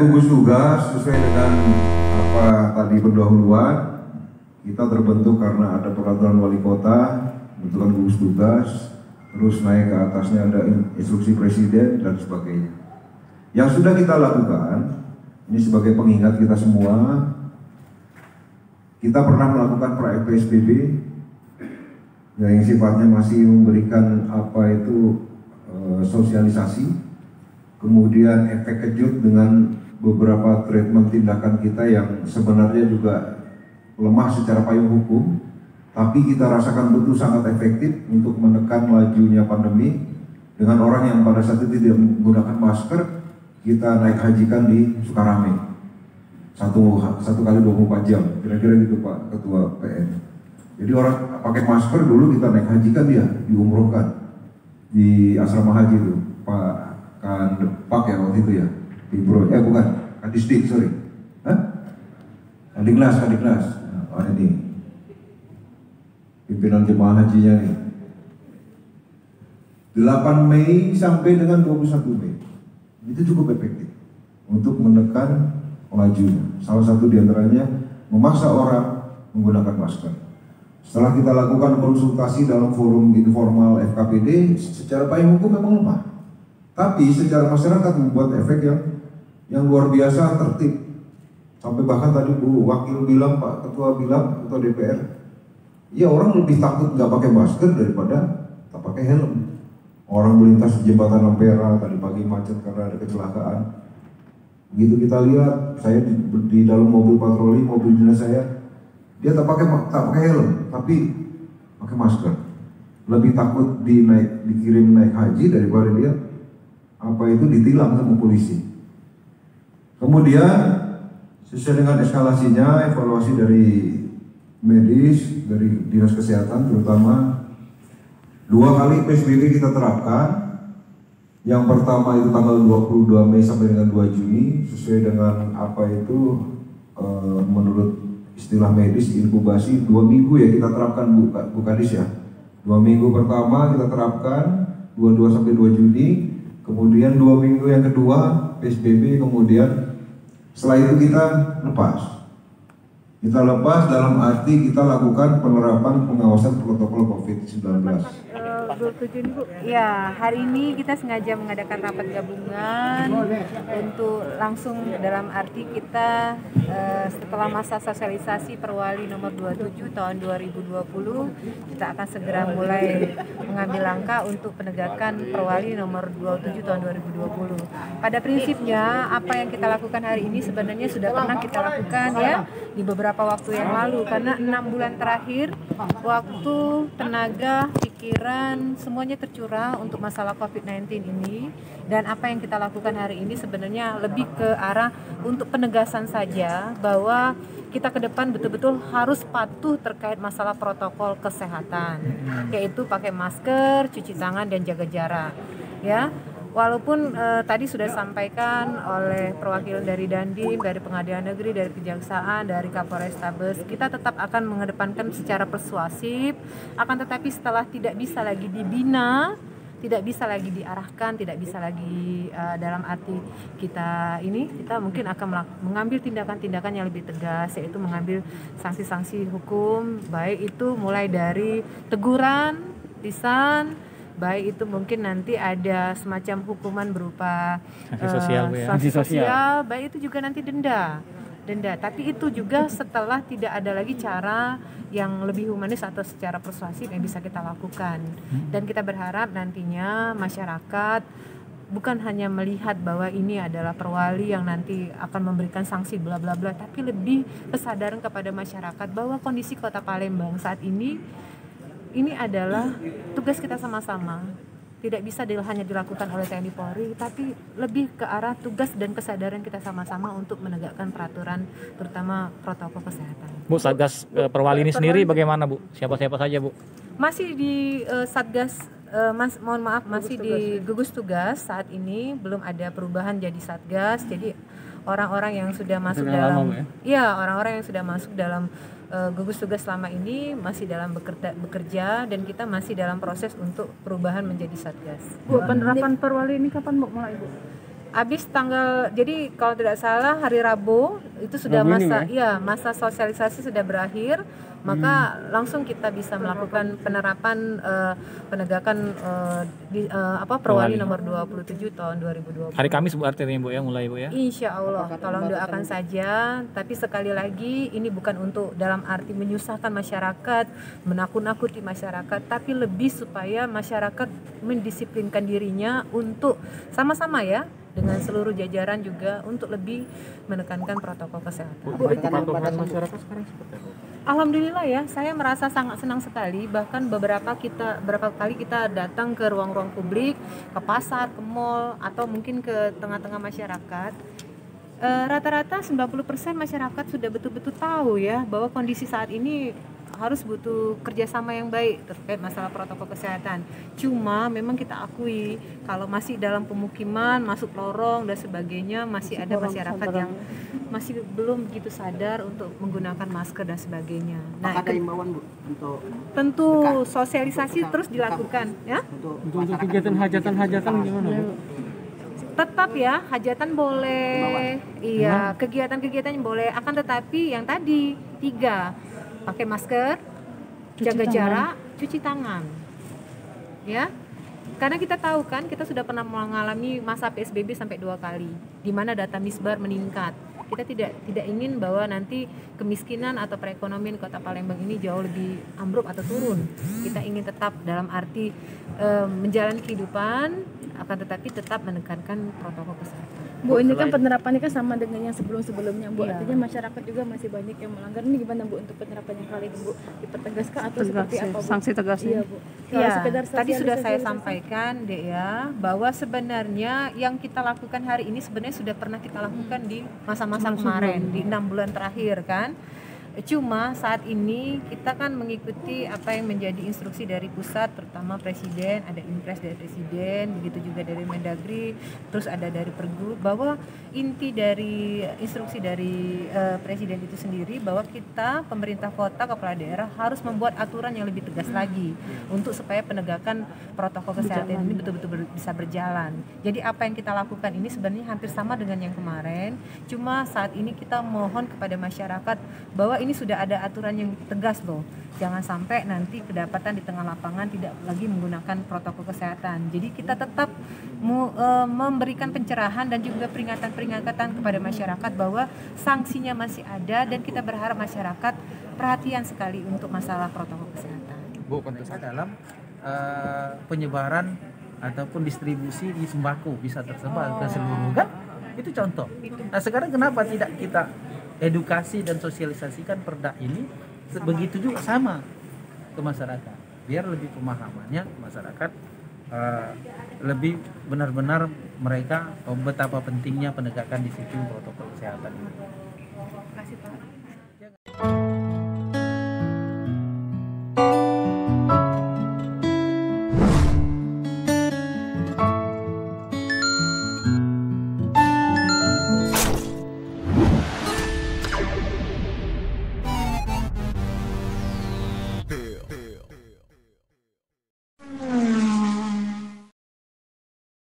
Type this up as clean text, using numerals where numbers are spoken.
gugus tugas sesuai dengan apa tadi pendahuluan, kita terbentuk karena ada peraturan wali kota, bentukan gugus tugas, terus naik ke atasnya ada instruksi presiden dan sebagainya. Yang sudah kita lakukan, ini sebagai pengingat kita semua, kita pernah melakukan PSBB yang sifatnya masih memberikan apa itu sosialisasi. Kemudian efek kejut dengan beberapa treatment tindakan kita yang sebenarnya juga lemah secara payung hukum, tapi kita rasakan betul sangat efektif untuk menekan lajunya pandemi. Dengan orang yang pada saat itu tidak menggunakan masker, kita naik hajikan di Sukarame satu kali 24 jam, kira-kira gitu Pak Ketua PN. Jadi orang pakai masker dulu kita naik hajikan dia, diumrohkan di asrama haji itu Pak Pak ya waktu itu ya, di Bro, bukan, Kadisdik, sorry, Kadiknas, ini pimpinan jemaah hajinya nih. 8 Mei sampai dengan 21 Mei, itu cukup efektif untuk menekan lajunya. Salah satu diantaranya memaksa orang menggunakan masker. Setelah kita lakukan konsultasi dalam forum informal FKPD, secara payung hukum memang lemah. Tapi secara masyarakat membuat efek yang luar biasa, tertib. Sampai bahkan tadi Bu Wakil bilang, Pak Ketua bilang, Ketua DPR, ya orang lebih takut nggak pakai masker daripada tak pakai helm. Orang melintas di jembatan Ampera tadi pagi macet karena ada kecelakaan. Begitu kita lihat, saya di dalam mobil patroli, mobil dinas saya, dia tak pakai helm, tapi pakai masker. Lebih takut dikirim naik haji daripada dia ditilang sama polisi. Kemudian sesuai dengan eskalasinya, evaluasi dari medis, dari dinas kesehatan terutama, 2 kali PSBB kita terapkan. Yang pertama itu tanggal 22 Mei sampai dengan 2 Juni, sesuai dengan menurut istilah medis inkubasi 2 minggu ya kita terapkan Bu Kadis ya. 2 minggu pertama kita terapkan 22 sampai 2 Juni. Kemudian 2 minggu yang kedua PSBB, kemudian setelah itu kita lepas. Kita lepas dalam arti kita lakukan penerapan pengawasan protokol COVID-19. Ya, hari ini kita sengaja mengadakan rapat gabungan untuk langsung dalam arti kita setelah masa sosialisasi Perwali nomor 27 tahun 2020, kita akan segera mulai mengambil langkah untuk penegakan Perwali nomor 27 tahun 2020. Pada prinsipnya apa yang kita lakukan hari ini sebenarnya sudah pernah kita lakukan ya di beberapa waktu yang lalu, karena 6 bulan terakhir waktu, tenaga, pikiran semuanya tercurah untuk masalah COVID-19 ini. Dan apa yang kita lakukan hari ini sebenarnya lebih ke arah untuk penegasan saja bahwa kita ke depan betul-betul harus patuh terkait masalah protokol kesehatan, yaitu pakai masker, cuci tangan, dan jaga jarak ya. Walaupun tadi sudah disampaikan oleh perwakilan dari Dandim, dari Pengadilan Negeri, dari Kejaksaan, dari Kapolrestabes, kita tetap akan mengedepankan secara persuasif, akan tetapi setelah tidak bisa lagi dibina, tidak bisa lagi diarahkan, tidak bisa lagi dalam arti kita mungkin akan mengambil tindakan-tindakan yang lebih tegas, yaitu mengambil sanksi-sanksi hukum, baik itu mulai dari teguran, lisan, baik itu mungkin nanti ada semacam hukuman berupa sanksi sosial, baik itu juga nanti denda. Tapi itu juga setelah tidak ada lagi cara yang lebih humanis atau secara persuasif yang bisa kita lakukan. Dan kita berharap nantinya masyarakat bukan hanya melihat bahwa ini adalah perwali yang nanti akan memberikan sanksi bla bla bla, tapi lebih kesadaran kepada masyarakat bahwa kondisi Kota Palembang saat ini adalah tugas kita sama-sama. Tidak bisa hanya dilakukan oleh TNI Polri, tapi lebih ke arah tugas dan kesadaran kita sama-sama untuk menegakkan peraturan, terutama protokol kesehatan. Bu, Satgas Perwali ini sendiri bagaimana Bu? Siapa-siapa saja Bu? Masih di Satgas, masih di gugus tugas saat ini, belum ada perubahan jadi Satgas. Jadi orang-orang yang sudah masuk orang-orang yang sudah masuk dalam gugus tugas selama ini masih dalam bekerja, dan kita masih dalam proses untuk perubahan menjadi Satgas. Bu, penerapan Perwali ini kapan Bu mulai Bu? Habis tanggal, jadi kalau tidak salah hari Rabu itu sudah masa sosialisasi sudah berakhir, maka langsung kita bisa melakukan penerapan penegakan Perwali nomor 27 tahun 2020. Hari Kamis Bu artinya Bu ya, mulai Bu ya. Insya Allah, tolong doakan saja. Tapi sekali lagi ini bukan untuk dalam arti menyusahkan masyarakat, menakut-nakuti masyarakat, tapi lebih supaya masyarakat mendisiplinkan dirinya untuk sama-sama ya, dengan seluruh jajaran juga untuk lebih menekankan protokol kesehatan. Kepatuhan masyarakat sekarang seperti apa? Alhamdulillah ya, saya merasa sangat senang sekali. Bahkan beberapa kali kita datang ke ruang-ruang publik, ke pasar, ke mall, atau mungkin ke tengah-tengah masyarakat. Rata-rata 90% masyarakat sudah betul-betul tahu ya bahwa kondisi saat ini harus butuh kerjasama yang baik terkait masalah protokol kesehatan. Cuma memang kita akui kalau masih dalam pemukiman, masuk lorong dan sebagainya, masih ada masyarakat yang masih belum begitu sadar untuk menggunakan masker dan sebagainya. Nah, ada imbauan Bu untuk tentu sosialisasi terus dilakukan ya. untuk kegiatan hajatan gimana Bu? Tetap ya, hajatan boleh, iya, kegiatan-kegiatan yang boleh. Akan tetapi yang tadi 3, pakai masker, jaga jarak, cuci tangan, ya. Karena kita tahu kan, kita sudah pernah mengalami masa PSBB sampai 2 kali, di mana data misbar meningkat. Kita tidak ingin bahwa nanti kemiskinan atau perekonomian Kota Palembang ini jauh lebih ambruk atau turun. Kita ingin tetap dalam arti menjalani kehidupan, akan tetapi tetap menekankan protokol kesehatan. Bu, ini kan penerapannya kan sama dengan yang sebelum-sebelumnya Bu. Iya. Artinya masyarakat juga masih banyak yang melanggar. Ini gimana Bu untuk penerapannya kali ini Bu? Dipertegaskan atau seperti apa Bu? Sanksi tegasnya. Iya Bu. Ya, Sekedar tadi sudah saya sosialisasi. sampaikan deh ya, bahwa sebenarnya yang kita lakukan hari ini sebenarnya sudah pernah kita lakukan di masa-masa kemarin, di 6 bulan terakhir kan. Cuma saat ini kita kan mengikuti apa yang menjadi instruksi dari pusat, terutama Presiden, ada impres dari Presiden, begitu juga dari Mendagri, terus ada dari Pergub, bahwa inti dari instruksi dari Presiden itu sendiri bahwa kita pemerintah kota, kepala daerah harus membuat aturan yang lebih tegas lagi untuk supaya penegakan protokol kesehatan ini betul-betul bisa berjalan. Jadi apa yang kita lakukan ini sebenarnya hampir sama dengan yang kemarin, cuma saat ini kita mohon kepada masyarakat bahwa ini sudah ada aturan yang tegas loh. Jangan sampai nanti kedapatan di tengah lapangan tidak lagi menggunakan protokol kesehatan. Jadi kita tetap memberikan pencerahan dan juga peringatan-peringatan kepada masyarakat bahwa sanksinya masih ada dan kita berharap masyarakat perhatian sekali untuk masalah protokol kesehatan. Bu, konteksnya dalam penyebaran ataupun distribusi di sembako bisa tersebar ke seluruh kan? Itu contoh. Nah sekarang kenapa tidak kita edukasi dan sosialisasikan perda ini begitu juga sama ke masyarakat, biar lebih pemahamannya masyarakat lebih benar-benar mereka betapa pentingnya penegakan disiplin protokol kesehatan ini. Terima kasih Pak.